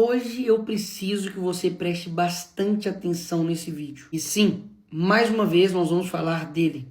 Hoje eu preciso que você preste bastante atenção nesse vídeo. E sim, mais uma vez nós vamos falar dele,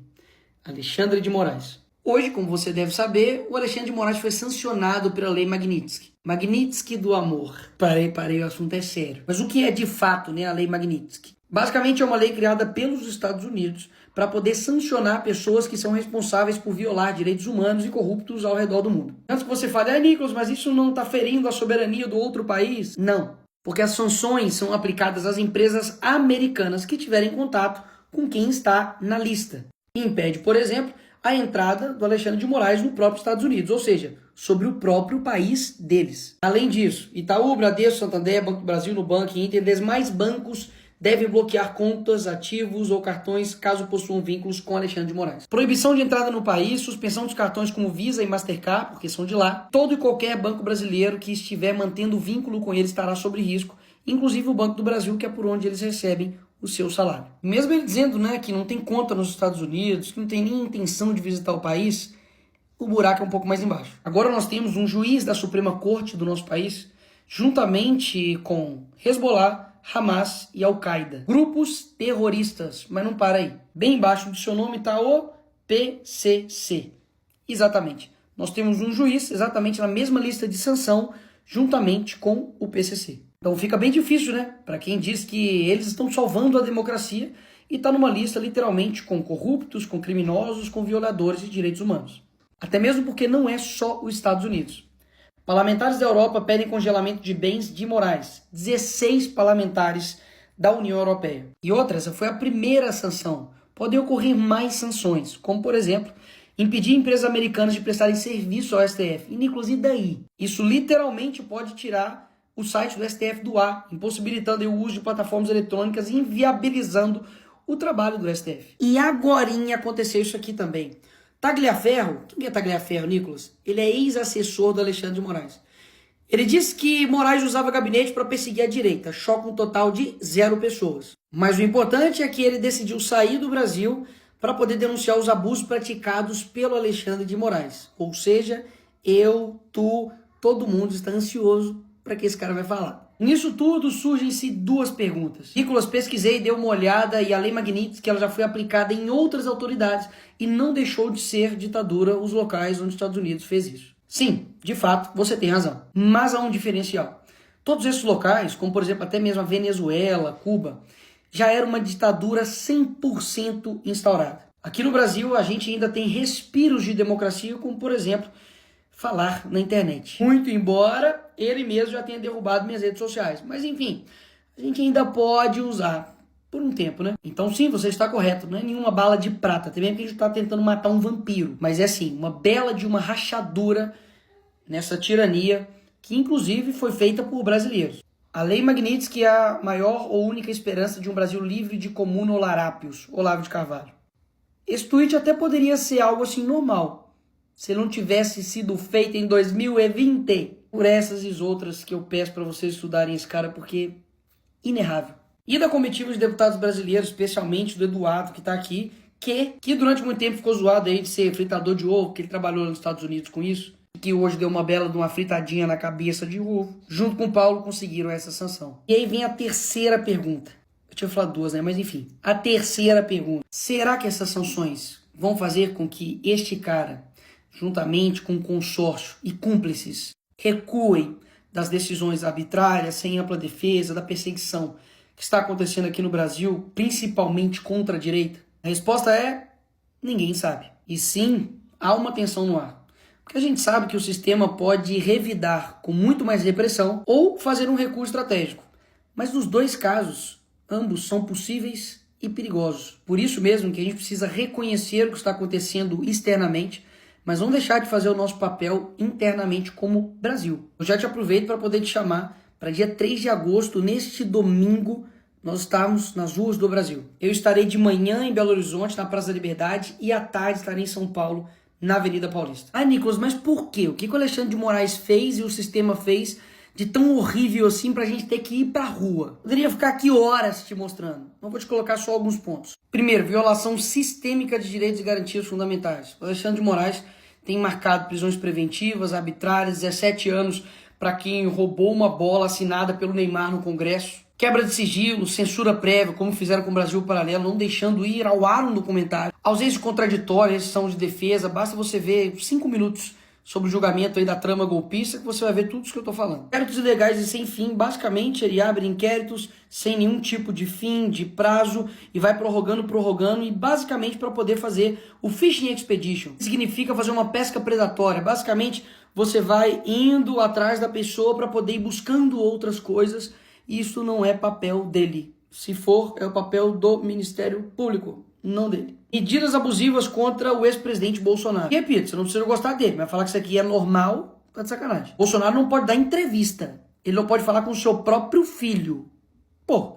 Alexandre de Moraes. Hoje, como você deve saber, o Alexandre de Moraes foi sancionado pela Lei Magnitsky. Magnitsky do amor. Parei, o assunto é sério. Mas o que é de fato, a Lei Magnitsky? Basicamente é uma lei criada pelos Estados Unidos para poder sancionar pessoas que são responsáveis por violar direitos humanos e corruptos ao redor do mundo. Antes que você fale, Nicolas, mas isso não está ferindo a soberania do outro país? Não, porque as sanções são aplicadas às empresas americanas que tiverem contato com quem está na lista. E impede, por exemplo, a entrada do Alexandre de Moraes no próprio Estados Unidos, ou seja, sobre o próprio país deles. Além disso, Itaú, Bradesco, Santander, Banco do Brasil, Nubank e Inter, demais bancos devem bloquear contas, ativos ou cartões caso possuam vínculos com Alexandre de Moraes. Proibição de entrada no país, suspensão dos cartões como Visa e Mastercard, porque são de lá. Todo e qualquer banco brasileiro que estiver mantendo vínculo com ele estará sob risco, inclusive o Banco do Brasil, que é por onde eles recebem o seu salário. Mesmo ele dizendo que não tem conta nos Estados Unidos, que não tem nem intenção de visitar o país, o buraco é um pouco mais embaixo. Agora nós temos um juiz da Suprema Corte do nosso país, juntamente com Hezbollah, Hamas e Al-Qaeda. Grupos terroristas, mas não para aí. Bem embaixo do seu nome está o PCC. Exatamente. Nós temos um juiz exatamente na mesma lista de sanção, juntamente com o PCC. Então fica bem difícil, para quem diz que eles estão salvando a democracia e está numa lista literalmente com corruptos, com criminosos, com violadores de direitos humanos. Até mesmo porque não é só os Estados Unidos. Parlamentares da Europa pedem congelamento de bens de Moraes. 16 parlamentares da União Europeia. E outra, essa foi a primeira sanção. Podem ocorrer mais sanções, como por exemplo, impedir empresas americanas de prestarem serviço ao STF. E Nicolas, e daí? Isso literalmente pode tirar o site do STF do ar, impossibilitando o uso de plataformas eletrônicas e inviabilizando o trabalho do STF. E agorinha aconteceu isso aqui também. Tagliaferro, quem é Tagliaferro, Nicolas? Ele é ex-assessor do Alexandre de Moraes. Ele disse que Moraes usava gabinete para perseguir a direita, choca um total de 0 pessoas. Mas o importante é que ele decidiu sair do Brasil para poder denunciar os abusos praticados pelo Alexandre de Moraes. Ou seja, todo mundo está ansioso para que esse cara vai falar. Nisso tudo surgem-se 2 perguntas. Nicolas, pesquisei, dei uma olhada e a Lei Magnitsky ela já foi aplicada em outras autoridades e não deixou de ser ditadura os locais onde os Estados Unidos fez isso. Sim, de fato, você tem razão. Mas há um diferencial. Todos esses locais, como por exemplo até mesmo a Venezuela, Cuba, já era uma ditadura 100% instaurada. Aqui no Brasil a gente ainda tem respiros de democracia, como por exemplo falar na internet. Muito embora ele mesmo já tenha derrubado minhas redes sociais. Mas enfim, a gente ainda pode usar por um tempo, Então sim, você está correto. Não é nenhuma bala de prata. Também porque a gente está tentando matar um vampiro. Mas é sim, uma bela de uma rachadura nessa tirania que inclusive foi feita por brasileiros. A Lei Magnitsky é a maior ou única esperança de um Brasil livre de comuna ou larápios. Olavo de Carvalho. Esse tweet até poderia ser algo assim normal, se não tivesse sido feito em 2020. Por essas e outras que eu peço para vocês estudarem esse cara, porque inerrável. E da comitiva de deputados brasileiros, especialmente do Eduardo, que está aqui, que durante muito tempo ficou zoado aí de ser fritador de ovo, que ele trabalhou nos Estados Unidos com isso, que hoje deu uma bela de uma fritadinha na cabeça de ovo. Junto com o Paulo conseguiram essa sanção. E aí vem a terceira pergunta. Eu tinha falado 2, mas enfim. A terceira pergunta. Será que essas sanções vão fazer com que este cara, juntamente com o consórcio e cúmplices, recuem das decisões arbitrárias, sem ampla defesa, da perseguição que está acontecendo aqui no Brasil, principalmente contra a direita? A resposta é: ninguém sabe. E sim, há uma tensão no ar. Porque a gente sabe que o sistema pode revidar com muito mais repressão ou fazer um recuo estratégico. Mas nos 2 casos, ambos são possíveis e perigosos. Por isso mesmo que a gente precisa reconhecer o que está acontecendo externamente, mas não deixar de fazer o nosso papel internamente como Brasil. Eu já te aproveito para poder te chamar para dia 3 de agosto, neste domingo, nós estamos nas ruas do Brasil. Eu estarei de manhã em Belo Horizonte, na Praça da Liberdade, e à tarde estarei em São Paulo, na Avenida Paulista. Nicolas, mas por quê? O que o Alexandre de Moraes fez e o sistema fez de tão horrível assim pra gente ter que ir pra rua? Poderia ficar aqui horas te mostrando. Não vou te colocar só alguns pontos. Primeiro, violação sistêmica de direitos e garantias fundamentais. O Alexandre de Moraes tem marcado prisões preventivas, arbitrárias, 17 anos para quem roubou uma bola assinada pelo Neymar no Congresso. Quebra de sigilo, censura prévia, como fizeram com o Brasil Paralelo, não deixando ir ao ar um documentário. Ausência contraditória, restrição de defesa, basta você ver 5 minutos sobre o julgamento aí da trama golpista que você vai ver tudo isso que eu tô falando. Inquéritos ilegais e sem fim, basicamente ele abre inquéritos sem nenhum tipo de fim, de prazo, e vai prorrogando, e basicamente para poder fazer o Fishing Expedition. Significa fazer uma pesca predatória, basicamente você vai indo atrás da pessoa para poder ir buscando outras coisas. Isso não é papel dele. Se for, é o papel do Ministério Público, não dele. Medidas abusivas contra o ex-presidente Bolsonaro. E repito, você não precisa gostar dele, mas falar que isso aqui é normal, tá de sacanagem. Bolsonaro não pode dar entrevista. Ele não pode falar com o seu próprio filho. Pô,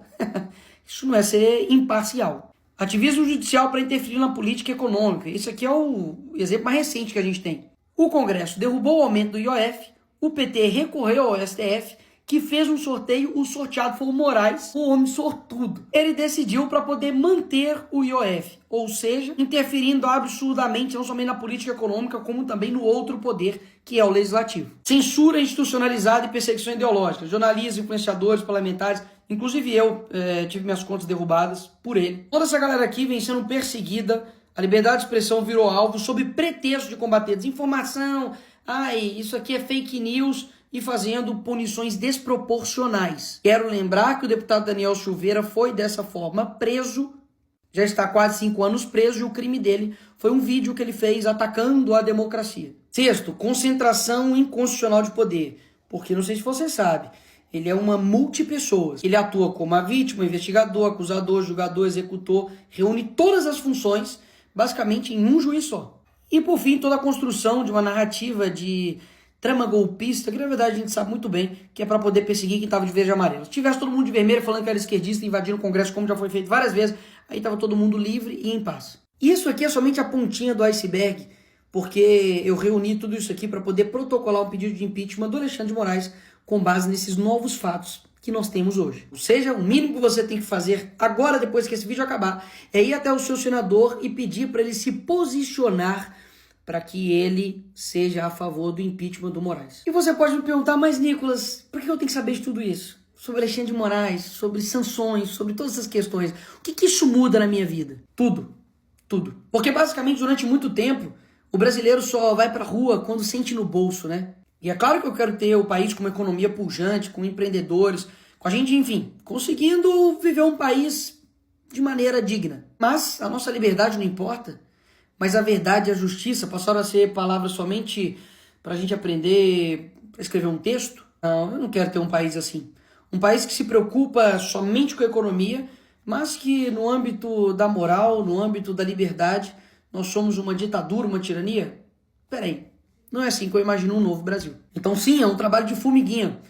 isso não é ser imparcial. Ativismo judicial para interferir na política econômica. Esse aqui é o exemplo mais recente que a gente tem. O Congresso derrubou o aumento do IOF, o PT recorreu ao STF, que fez um sorteio, o sorteado foi o Moraes, o homem sortudo. Ele decidiu para poder manter o IOF, ou seja, interferindo absurdamente não somente na política econômica, como também no outro poder, que é o legislativo. Censura institucionalizada e perseguição ideológica. Jornalistas, influenciadores, parlamentares, inclusive eu tive minhas contas derrubadas por ele. Toda essa galera aqui vem sendo perseguida, a liberdade de expressão virou alvo sob pretexto de combater desinformação, isso aqui é fake news, e fazendo punições desproporcionais. Quero lembrar que o deputado Daniel Silveira foi dessa forma preso, já está quase 5 anos preso, e o crime dele foi um vídeo que ele fez atacando a democracia. Sexto, concentração inconstitucional de poder, porque não sei se você sabe, ele é uma multipessoas. Ele atua como a vítima, investigador, acusador, julgador, executor, reúne todas as funções, basicamente em um juiz só. E por fim, toda a construção de uma narrativa de trama golpista, que na verdade a gente sabe muito bem que é para poder perseguir quem estava de verde e amarelo. Se tivesse todo mundo de vermelho falando que era esquerdista, invadindo o Congresso, como já foi feito várias vezes, aí estava todo mundo livre e em paz. Isso aqui é somente a pontinha do iceberg, porque eu reuni tudo isso aqui para poder protocolar um pedido de impeachment do Alexandre de Moraes com base nesses novos fatos que nós temos hoje. Ou seja, o mínimo que você tem que fazer agora, depois que esse vídeo acabar, é ir até o seu senador e pedir para ele se posicionar para que ele seja a favor do impeachment do Moraes. E você pode me perguntar, mas Nicolas, por que eu tenho que saber de tudo isso? Sobre Alexandre de Moraes, sobre sanções, sobre todas essas questões. O que isso muda na minha vida? Tudo. Tudo. Porque basicamente durante muito tempo, o brasileiro só vai pra rua quando sente no bolso, né? E é claro que eu quero ter o país com uma economia pujante, com empreendedores, com a gente, enfim, conseguindo viver um país de maneira digna. Mas a nossa liberdade não importa. Mas a verdade e a justiça passaram a ser palavras somente para a gente aprender a escrever um texto? Não, eu não quero ter um país assim. Um país que se preocupa somente com a economia, mas que no âmbito da moral, no âmbito da liberdade, nós somos uma ditadura, uma tirania? Peraí, não é assim que eu imagino um novo Brasil. Então sim, é um trabalho de formiguinha.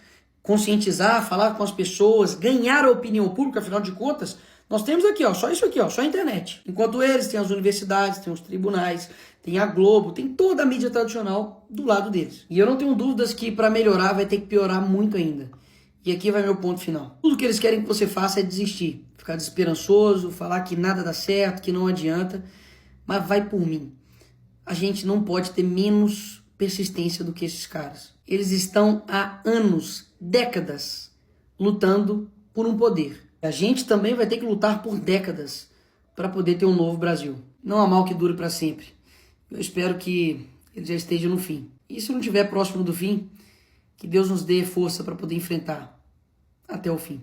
Conscientizar, falar com as pessoas, ganhar a opinião pública, afinal de contas, nós temos aqui, só isso aqui, só a internet. Enquanto eles têm as universidades, têm os tribunais, tem a Globo, tem toda a mídia tradicional do lado deles. E eu não tenho dúvidas que para melhorar vai ter que piorar muito ainda. E aqui vai meu ponto final. Tudo que eles querem que você faça é desistir, ficar desesperançoso, falar que nada dá certo, que não adianta. Mas vai por mim. A gente não pode ter menos persistência do que esses caras. Eles estão há anos, décadas, lutando por um poder. A gente também vai ter que lutar por décadas para poder ter um novo Brasil. Não há mal que dure para sempre. Eu espero que ele já esteja no fim. E se não estiver próximo do fim, que Deus nos dê força para poder enfrentar até o fim.